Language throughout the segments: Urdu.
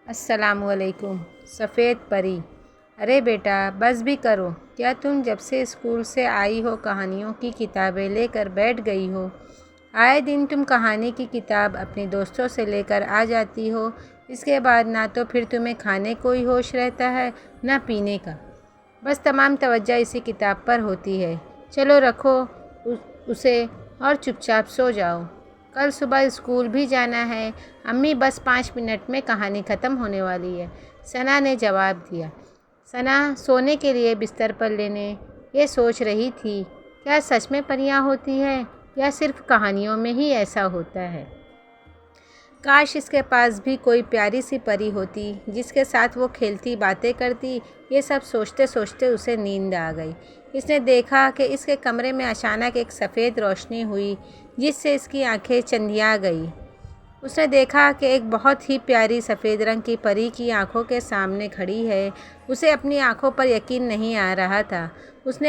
السلام علیکم۔ سفید پری: ارے بیٹا بس بھی کرو، کیا تم جب سے اسکول سے آئی ہو کہانیوں کی کتابیں لے کر بیٹھ گئی ہو؟ آئے دن تم کہانی کی کتاب اپنے دوستوں سے لے کر آ جاتی ہو، اس کے بعد نہ تو پھر تمہیں کھانے کو ہی ہوش رہتا ہے نہ پینے کا، بس تمام توجہ اسی کتاب پر ہوتی ہے۔ چلو رکھو اسے اور چپ چاپ سو جاؤ، کل صبح اسکول بھی جانا ہے۔ امی بس 5 منٹ میں کہانی ختم ہونے والی ہے، ثنا نے جواب دیا۔ ثنا سونے کے لیے بستر پر لینے یہ سوچ رہی تھی، کیا سچ میں پریاں ہوتی ہیں یا صرف کہانیوں میں ہی ایسا ہوتا ہے؟ کاش اس کے پاس بھی کوئی پیاری سی پری ہوتی جس کے ساتھ وہ کھیلتی باتیں کرتی۔ یہ سب سوچتے سوچتے اسے نیند آ گئی۔ اس نے دیکھا کہ اس کے کمرے میں اچانک ایک سفید روشنی ہوئی جس سے اس کی آنکھیں چندیا گئیں۔ اس نے دیکھا کہ ایک بہت ہی پیاری سفید رنگ کی پری کی آنکھوں کے سامنے کھڑی ہے۔ اسے اپنی آنکھوں پر یقین نہیں آ رہا تھا۔ اس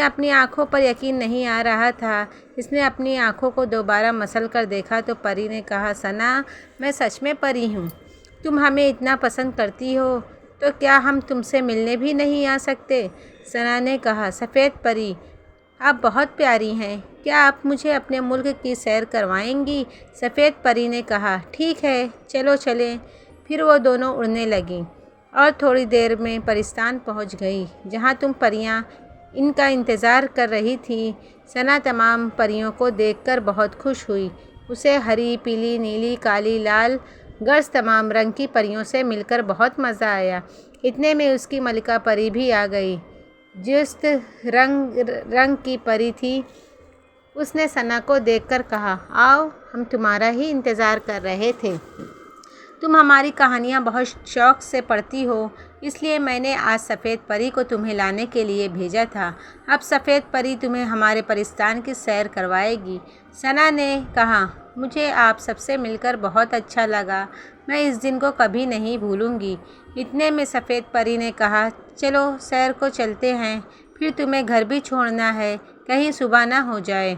نے اپنی آنکھوں کو دوبارہ مسل کر دیکھا تو پری نے کہا، ثنا میں سچ میں پری ہوں، تم ہمیں اتنا پسند کرتی ہو تو کیا ہم تم سے ملنے بھی نہیں آ سکتے؟ ثنا نے کہا، سفید پری آپ بہت پیاری ہیں، کیا آپ مجھے اپنے ملک کی سیر کروائیں گی؟ سفید پری نے کہا، ٹھیک ہے چلو چلیں۔ پھر وہ دونوں اڑنے لگیں اور تھوڑی دیر میں پرستان پہنچ گئی جہاں تم پریاں ان کا انتظار کر رہی تھیں۔ ثنا تمام پریوں کو دیکھ کر بہت خوش ہوئی۔ اسے ہری، پیلی، نیلی، کالی، لال غرض تمام رنگ کی پریوں سے مل کر بہت مزہ آیا۔ اتنے میں اس کی ملکہ پری بھی آ گئی، جس رنگ کی پری تھی۔ اس نے ثنا کو دیکھ کر کہا، آؤ ہم تمہارا ہی انتظار کر رہے تھے، تم ہماری کہانیاں بہت شوق سے پڑھتی ہو، اس لیے میں نے آج سفید پری کو تمہیں لانے کے لیے بھیجا تھا۔ اب سفید پری تمہیں ہمارے پرستان کی سیر کروائے گی۔ ثنا نے کہا، مجھے آپ سب سے مل کر بہت اچھا لگا، میں اس دن کو کبھی نہیں بھولوں گی۔ اتنے میں سفید پری نے کہا، چلو سیر کو چلتے ہیں، پھر تمہیں گھر بھی چھوڑنا ہے، کہیں صبح نہ ہو جائے۔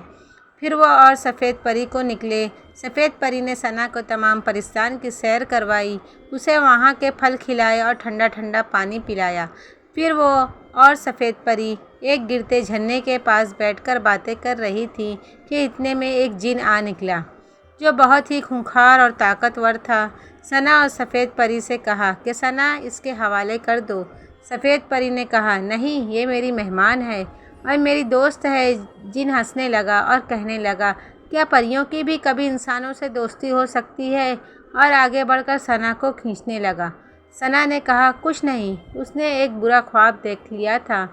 پھر وہ اور سفید پری کو نکلے۔ سفید پری نے ثنا کو تمام پرستان کی سیر کروائی، اسے وہاں کے پھل کھلائے اور ٹھنڈا ٹھنڈا پانی پلایا۔ پھر وہ اور سفید پری ایک گرتے جھرنے کے پاس بیٹھ کر باتیں کر رہی تھیں کہ اتنے میں ایک جن آ نکلا جو بہت ہی خونخوار اور طاقتور تھا۔ ثنا اور سفید پری سے کہا کہ ثنا اس کے حوالے کر دو۔ سفید پری نے کہا، نہیں یہ میری مہمان ہے اور میری دوست ہے۔ جن ہنسنے لگا اور کہنے لگا، کیا پریوں کی بھی کبھی انسانوں سے دوستی ہو سکتی ہے؟ اور آگے بڑھ کر ثنا کو کھینچنے لگا۔ ثنا نے کہا، کچھ نہیں، اس نے ایک برا خواب دیکھ لیا تھا۔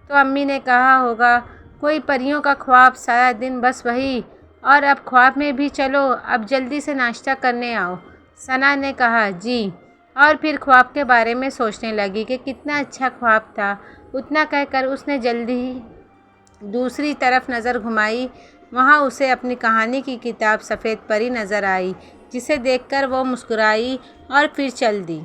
تو امی نے کہا ہوگا، کوئی پریوں کا خواب سارا دن بس وہی، اور اب خواب میں بھی چلو، اب جلدی سے ناشتہ کرنے آؤ۔ ثنا نے کہا، جی، اور پھر خواب کے بارے میں سوچنے لگی کہ کتنا اچھا خواب تھا۔ اتنا کہہ کر اس نے جلدی دوسری طرف نظر گھمائی، وہاں اسے اپنی کہانی کی کتاب سفید پری نظر آئی، جسے دیکھ کر وہ مسکرائی اور پھر چل دی۔